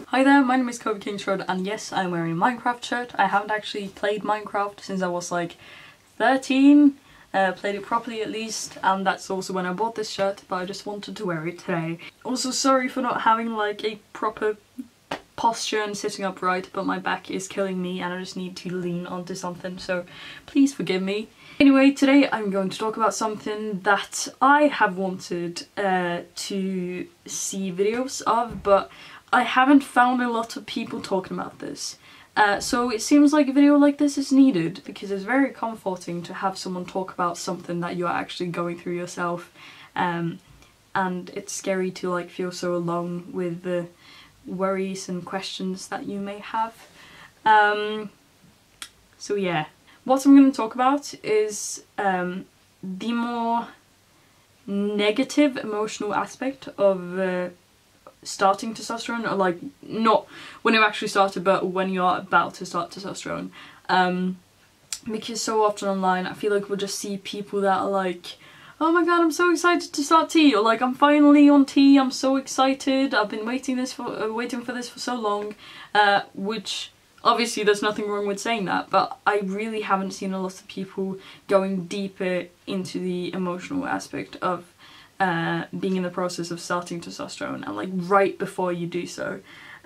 Hi there, my name is Kobe Kingsroad and yes, I'm wearing a Minecraft shirt. I haven't actually played Minecraft since I was like 13, played it properly at least, and that's also when I bought this shirt, but I just wanted to wear it today. Also sorry for not having like a proper posture and sitting upright, but my back is killing me and I just need to lean onto something, so please forgive me. Anyway, today I'm going to talk about something that I have wanted to see videos of, but I haven't found a lot of people talking about this. So it seems like a video like this is needed because it's very comforting to have someone talk about something that you're actually going through yourself, and it's scary to like feel so alone with the worries and questions that you may have. So yeah, what I'm going to talk about is the more negative emotional aspect of starting testosterone, or like not when you actually started but when you're about to start testosterone, because so often online I feel like we'll just see people that are like, oh my god, I'm so excited to start T, or like, I'm finally on T, I'm so excited, I've been waiting for this for so long, which obviously there's nothing wrong with saying that, but I really haven't seen a lot of people going deeper into the emotional aspect of being in the process of starting testosterone, and like right before you do so.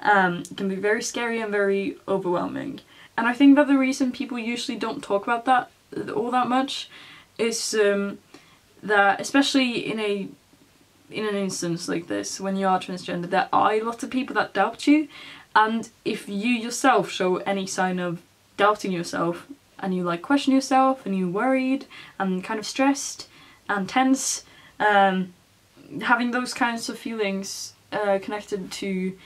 It can be very scary and very overwhelming. And I think that the reason people usually don't talk about that all that much is that, especially in an instance like this, when you are transgender, there are a lot of people that doubt you, and if you yourself show any sign of doubting yourself, and you like question yourself, and you're worried and kind of stressed and tense, having those kinds of feelings connected to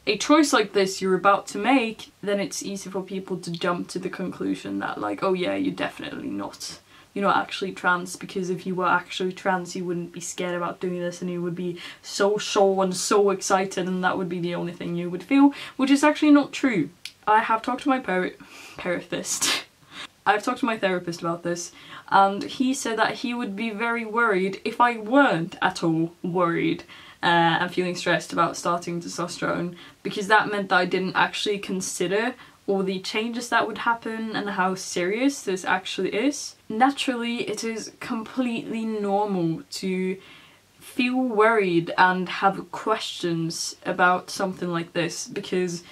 a choice like this you're about to make, then it's easy for people to jump to the conclusion that like, oh yeah, you're definitely not. You're not actually trans, because if you were actually trans you wouldn't be scared about doing this and you would be so sure and so excited, and that would be the only thing you would feel, which is actually not true. I have talked to my therapist. I've talked to my therapist about this, and he said that he would be very worried if I weren't at all worried and feeling stressed about starting testosterone, because that meant that I didn't actually consider all the changes that would happen and how serious this actually is. Naturally, it is completely normal to feel worried and have questions about something like this, because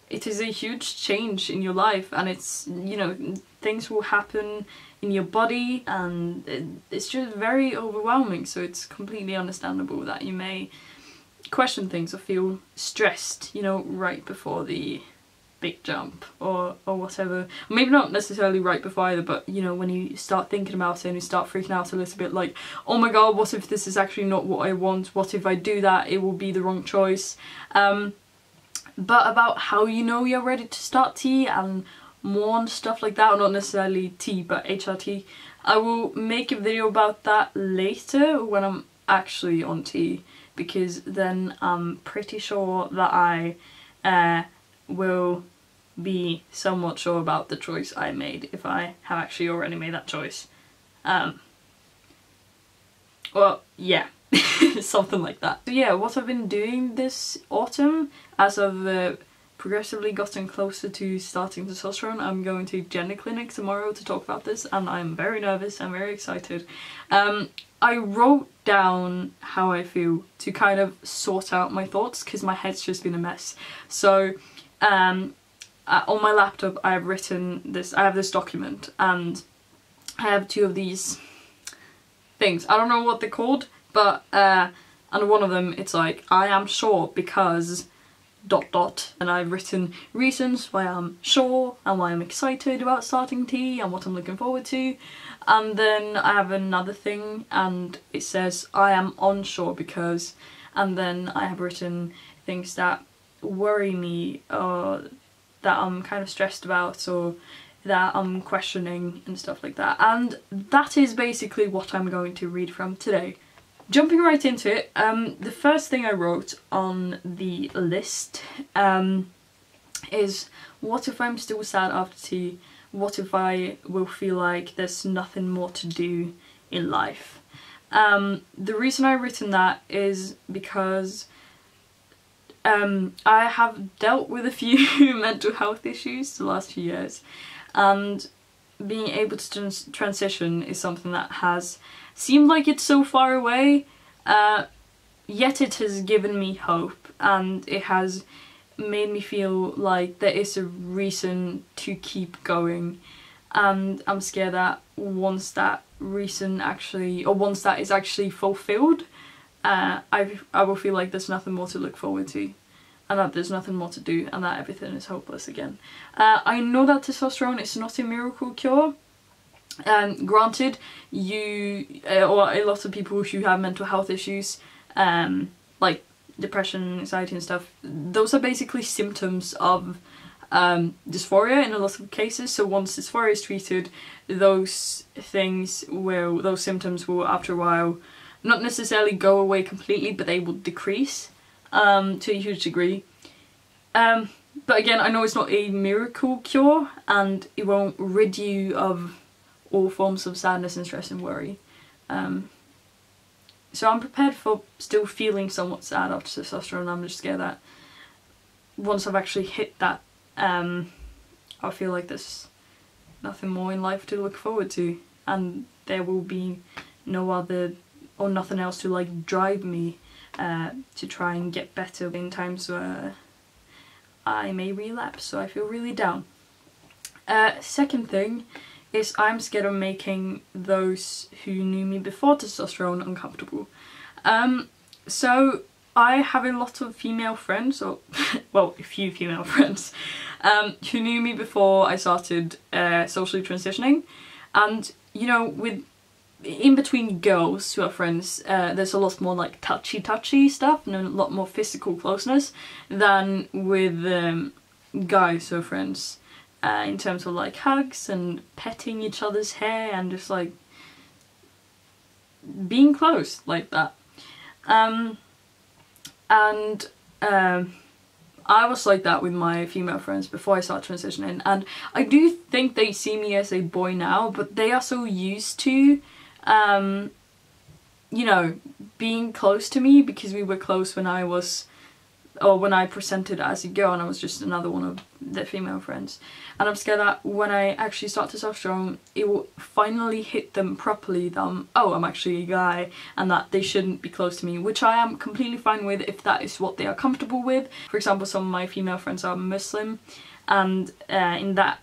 it is a huge change in your life, and it's, you know, things will happen in your body and it's just very overwhelming, so it's completely understandable that you may question things or feel stressed, you know, right before the big jump or whatever. Maybe not necessarily right before either, but you know, when you start thinking about it and you start freaking out a little bit, like, oh my god, what if this is actually not what I want? What if I do that? It will be the wrong choice. But about how you know you're ready to start T and more on stuff like that, or not necessarily T but HRT, I will make a video about that later when I'm actually on T, because then I'm pretty sure that I will be somewhat sure about the choice I made, if I have actually already made that choice. Well, yeah. Something like that. So yeah, what I've been doing this autumn, as I've progressively gotten closer to starting testosterone, I'm going to gender clinic tomorrow to talk about this, and I'm very nervous, I'm very excited. I wrote down how I feel to kind of sort out my thoughts, because my head's just been a mess. So on my laptop I have written this, I have this document, and I have two of these things. I don't know what they're called, but and one of them, it's like, I am sure because ... and I've written reasons why I'm sure and why I'm excited about starting T and what I'm looking forward to. And then I have another thing and it says I am unsure because, and then I have written things that worry me, or that I'm kind of stressed about, or that I'm questioning and stuff like that. And that is basically what I'm going to read from today. Jumping right into it, the first thing I wrote on the list is, what if I'm still sad after T? What if I will feel like there's nothing more to do in life? The reason I've written that is because I have dealt with a few mental health issues the last few years, and being able to transition is something that has seemed like it's so far away, yet it has given me hope, and it has made me feel like there is a reason to keep going. And I'm scared that once that reason actually, or once that is actually fulfilled, I will feel like there's nothing more to look forward to, and that there's nothing more to do, and that everything is hopeless again. I know that testosterone is not a miracle cure. Granted, or a lot of people who have mental health issues, like depression, anxiety and stuff, those are basically symptoms of dysphoria in a lot of cases. So once dysphoria is treated, those symptoms will, after a while, not necessarily go away completely, but they will decrease to a huge degree. But again, I know it's not a miracle cure, and it won't rid you of all forms of sadness and stress and worry. So I'm prepared for still feeling somewhat sad after testosterone. I'm just scared that once I've actually hit that, I feel like there's nothing more in life to look forward to, and there will be no other, or nothing else to like drive me to try and get better in times where I may relapse, so I feel really down. Second thing is I'm scared of making those who knew me before testosterone uncomfortable. So I have a lot of female friends, or well, a few female friends, who knew me before I started socially transitioning, and you know, in between girls who are friends, there's a lot more like touchy stuff and a lot more physical closeness than with guys who are friends, in terms of like hugs and petting each other's hair and just like being close like that. I was like that with my female friends before I started transitioning, and I do think they see me as a boy now, but they are so used to, you know, being close to me because we were close when I was, or when I presented as a girl and I was just another one of their female friends. And I'm scared that when I actually start testosterone, it will finally hit them properly that, oh, I'm actually a guy, and that they shouldn't be close to me, which I am completely fine with if that is what they are comfortable with. For example, some of my female friends are Muslim, and in that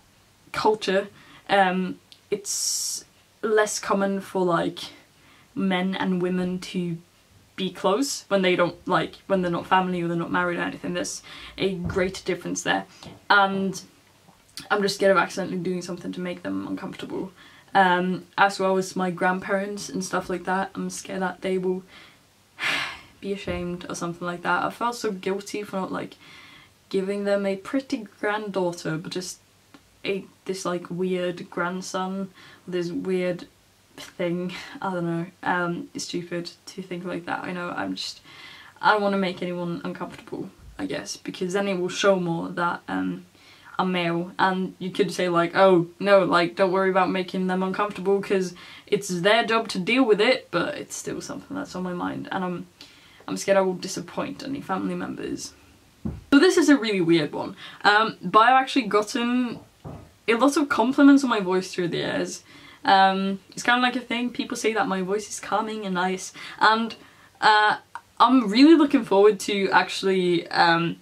culture, it's less common for like men and women to be close when they don't, like, when they're not family or they're not married or anything. There's a great difference there, and I'm just scared of accidentally doing something to make them uncomfortable, as well as my grandparents and stuff like that. I'm scared that they will be ashamed or something like that. I felt so guilty for not like giving them a pretty granddaughter, but just this like weird grandson, this weird thing. I don't know, it's stupid to think like that. I know, I don't want to make anyone uncomfortable, I guess, because then it will show more that I'm male. And you could say like, oh no, like don't worry about making them uncomfortable because it's their job to deal with it, but it's still something that's on my mind, and I'm scared I will disappoint any family members. So this is a really weird one, but I've actually gotten a lot of compliments on my voice through the years. It's kind of like a thing. People say that my voice is calming and nice, and I'm really looking forward to actually,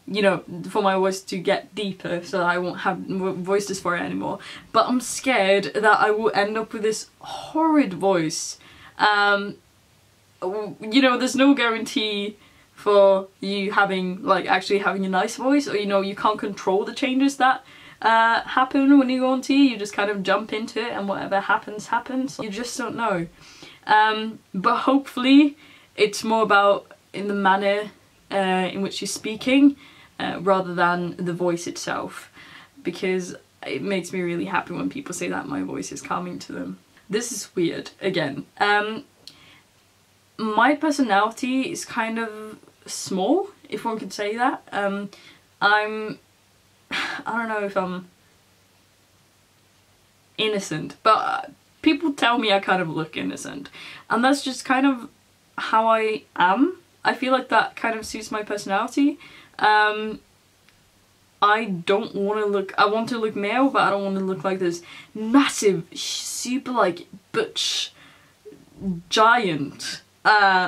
you know, for my voice to get deeper so that I won't have voice dysphoria anymore. But I'm scared that I will end up with this horrid voice. You know, there's no guarantee for you having, like, actually having a nice voice, or, you know, you can't control the changes that happen when you go on TV. You just kind of jump into it and whatever happens, happens. You just don't know. But hopefully it's more about in the manner in which you're speaking rather than the voice itself, because it makes me really happy when people say that my voice is calming to them. This is weird, again. My personality is kind of small, if one could say that. I don't know if I'm innocent, but people tell me I kind of look innocent, and that's just kind of how I am. I feel like that kind of suits my personality. I don't want to look, I want to look male, but I don't want to look like this massive, super like butch giant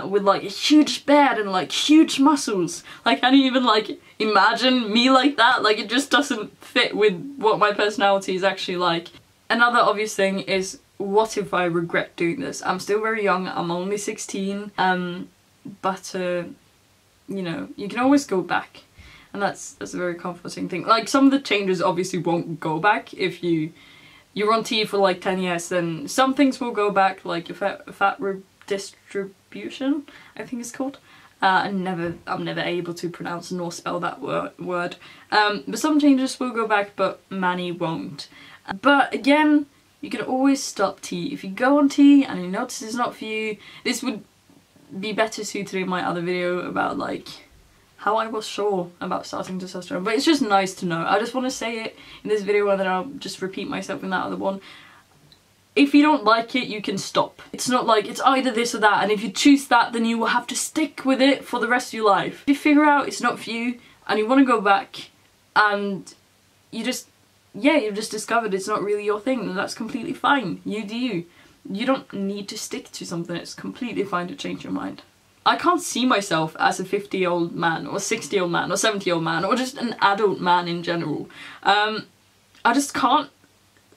with like a huge beard and like huge muscles. Like, can you even like imagine me like that? Like, it just doesn't fit with what my personality is actually like. Another obvious thing is, what if I regret doing this? I'm still very young, I'm only 16, but you know, you can always go back. And that's a very comforting thing. Like, some of the changes obviously won't go back. If you're on T for like 10 years, then some things will go back, like fat redistribution, I think it's called. I'm never able to pronounce nor spell that word. But some changes will go back, but many won't. But again, you can always stop T. If you go on T and you notice it's not for you, this would be better suited in my other video about like how I was sure about starting testosterone, but it's just nice to know. I just want to say it in this video and then I'll just repeat myself in that other one. If you don't like it, you can stop. It's not like it's either this or that, and if you choose that, then you will have to stick with it for the rest of your life. If you figure out it's not for you and you want to go back and you just, yeah, you've just discovered it's not really your thing, then that's completely fine. You do you. You don't need to stick to something. It's completely fine to change your mind. I can't see myself as a 50-year-old man, or a 60-year-old man, or 70-year-old man, or just an adult man in general. I just can't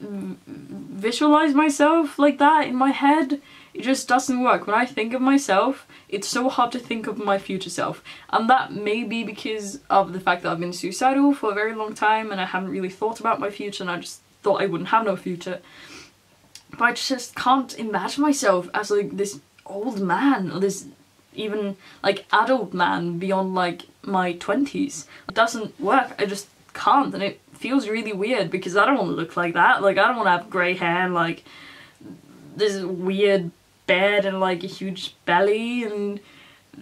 visualize myself like that in my head. It just doesn't work. When I think of myself, it's so hard to think of my future self. And that may be because of the fact that I've been suicidal for a very long time and I haven't really thought about my future, and I just thought I wouldn't have no future. But I just can't imagine myself as like this old man, or this even like adult man beyond like my 20s. It doesn't work. I just can't, and it feels really weird because I don't want to look like that. Like, I don't want to have grey hair and like this weird beard and like a huge belly and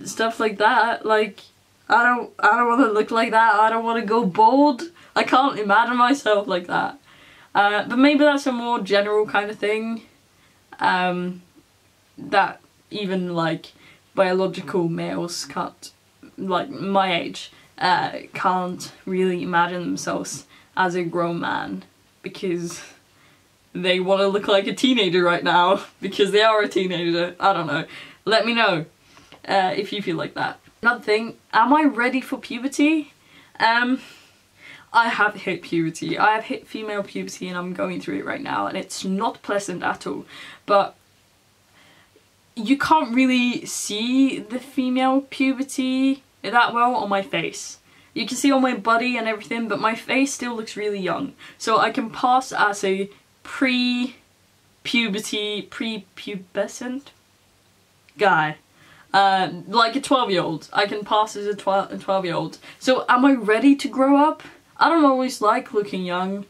stuff like that. Like, I don't want to look like that. I don't want to go bald. I can't imagine myself like that. But maybe that's a more general kind of thing, that even like biological males can't, like my age, can't really imagine themselves as a grown man because they want to look like a teenager right now because they are a teenager. I don't know. Let me know if you feel like that. Another thing, am I ready for puberty? I have hit puberty. I have hit female puberty and I'm going through it right now, and it's not pleasant at all. But you can't really see the female puberty that well on my face. You can see on my body and everything, but my face still looks really young. So I can pass as a pre-puberty, pre-pubescent guy. Like a 12-year-old. I can pass as a 12-year-old. So am I ready to grow up? I don't always like looking young.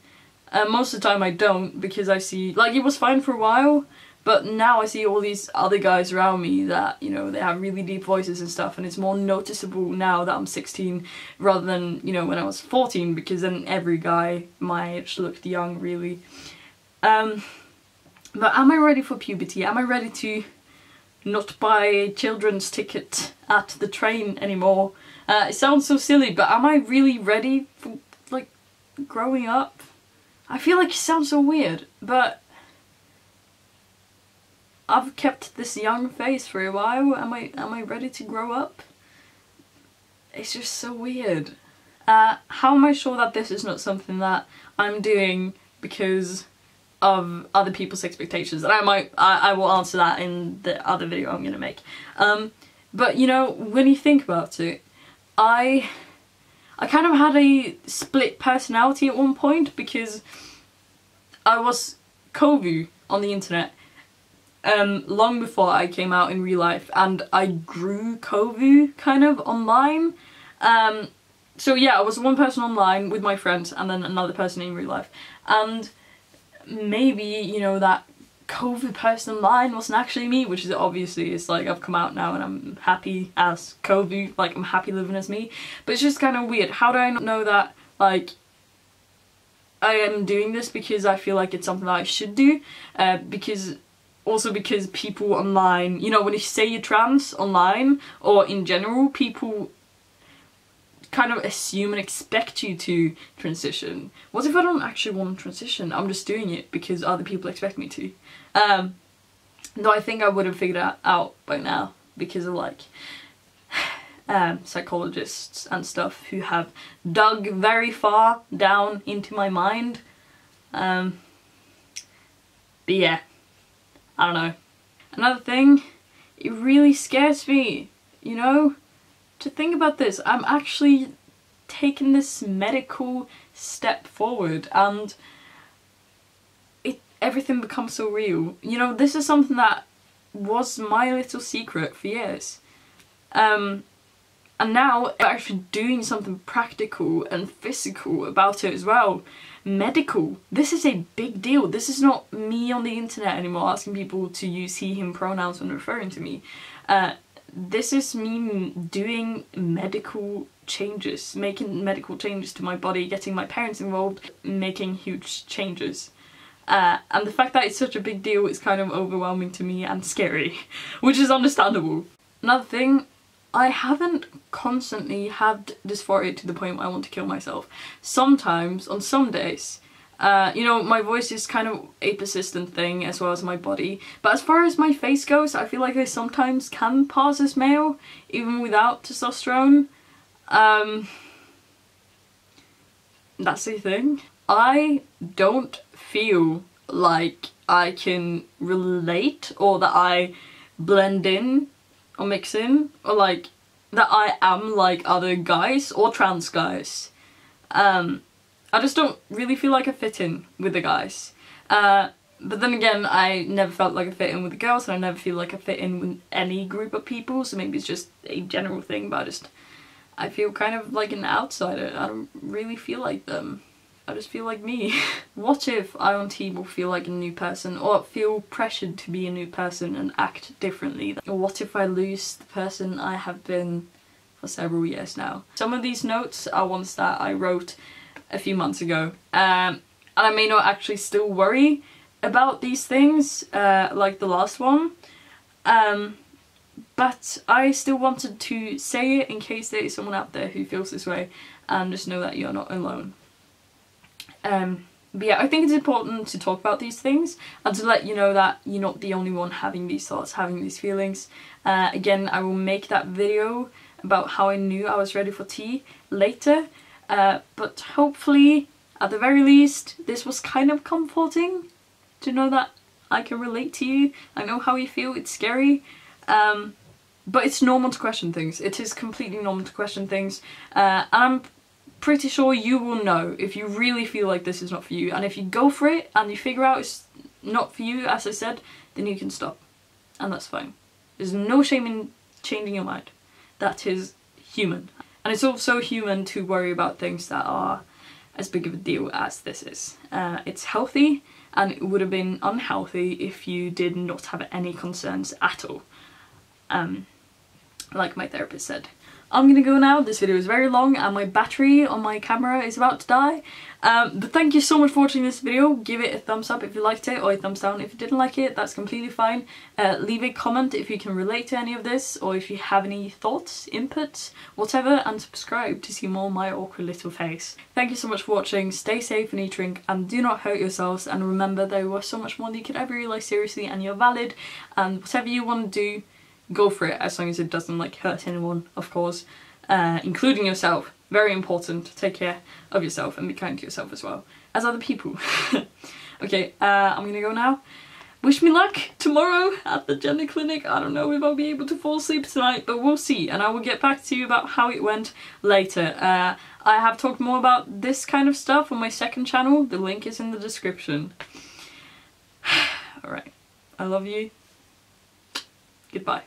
Most of the time I don't, because I see, like, it was fine for a while, but now I see all these other guys around me that, you know, they have really deep voices and stuff, and it's more noticeable now that I'm 16 rather than, you know, when I was 14, because then every guy my age looked young, really. But am I ready for puberty? Am I ready to not buy a children's ticket at the train anymore? It sounds so silly, but am I really ready for, like, growing up? I feel like it sounds so weird, but I've kept this young face for a while. Am I ready to grow up? It's just so weird. How am I sure that this is not something that I'm doing because of other people's expectations? And I will answer that in the other video I'm gonna make. But you know, when you think about it, I kind of had a split personality at one point, because I was Kovu on the internet long before I came out in real life, and I grew Kovu kind of online. So yeah, I was one person online with my friends and then another person in real life, and maybe, you know, that Kovu person online wasn't actually me, which is obviously, it's like I've come out now and I'm happy as Kovu, like I'm happy living as me, but it's just kind of weird. How do I not know that, like, I am doing this because I feel like it's something that I should do, because people online, you know, when you say you're trans online or in general, people kind of assume and expect you to transition. What if I don't actually want to transition? I'm just doing it because other people expect me to. Though I think I would have figured that out by now because of like psychologists and stuff who have dug very far down into my mind. But yeah, I don't know. Another thing, it really scares me, you know, to think about this. I'm actually taking this medical step forward and everything becomes so real. You know, this is something that was my little secret for years. And now I'm actually doing something practical and physical about it as well. Medical. This is a big deal. This is not me on the internet anymore asking people to use he, him pronouns when referring to me. This is me doing medical changes, making medical changes to my body, getting my parents involved, making huge changes. And the fact that it's such a big deal is kind of overwhelming to me and scary, which is understandable. Another thing, I haven't constantly had dysphoria to the point where I want to kill myself. Sometimes, on some days, you know, my voice is kind of a persistent thing as well as my body. But as far as my face goes, I feel like I sometimes can pass as male, even without testosterone. That's the thing. I don't feel like I can relate or that I blend in or mix in or like that I am like other guys or trans guys. I just don't really feel like I fit in with the guys. But then again, I never felt like I fit in with the girls and I never feel like I fit in with any group of people, so maybe it's just a general thing, but I feel kind of like an outsider. I don't really feel like them. I just feel like me. What if I on T will feel like a new person or feel pressured to be a new person and act differently? Or what if I lose the person I have been for several years now? Some of these notes are ones that I wrote a few months ago. And I may not actually still worry about these things, like the last one. But I still wanted to say it in case there is someone out there who feels this way, and just know that you're not alone. But yeah, I think it's important to talk about these things and to let you know that you're not the only one having these thoughts, having these feelings. Again, I will make that video about how I knew I was ready for tea later, but hopefully, at the very least, this was kind of comforting to know that I can relate to you. I know how you feel, it's scary, but it's normal to question things. It is completely normal to question things, and I'm pretty sure you will know if you really feel like this is not for you, and if you go for it and you figure out it's not for you, as I said, then you can stop, and that's fine. There's no shame in changing your mind. That is human. And it's also human to worry about things that are as big of a deal as this is. It's healthy, and it would have been unhealthy if you did not have any concerns at all. Like my therapist said. I'm gonna go now. This video is very long and my battery on my camera is about to die. But thank you so much for watching this video. Give it a thumbs up if you liked it, or a thumbs down if you didn't like it. That's completely fine. Leave a comment if you can relate to any of this, or if you have any thoughts, inputs, whatever, and subscribe to see more of my awkward little face. Thank you so much for watching. Stay safe and eat drink, and do not hurt yourselves, and remember there was so much more than you could ever realise seriously, and you're valid, and whatever you want to do, go for it, as long as it doesn't like hurt anyone, of course, including yourself. Very important to take care of yourself and be kind to yourself as well as other people. Okay, I'm gonna go now. Wish me luck tomorrow at the gender clinic. I don't know if I'll be able to fall asleep tonight, but we'll see, and I will get back to you about how it went later. I have talked more about this kind of stuff on my second channel. The link is in the description. Alright, I love you. Goodbye.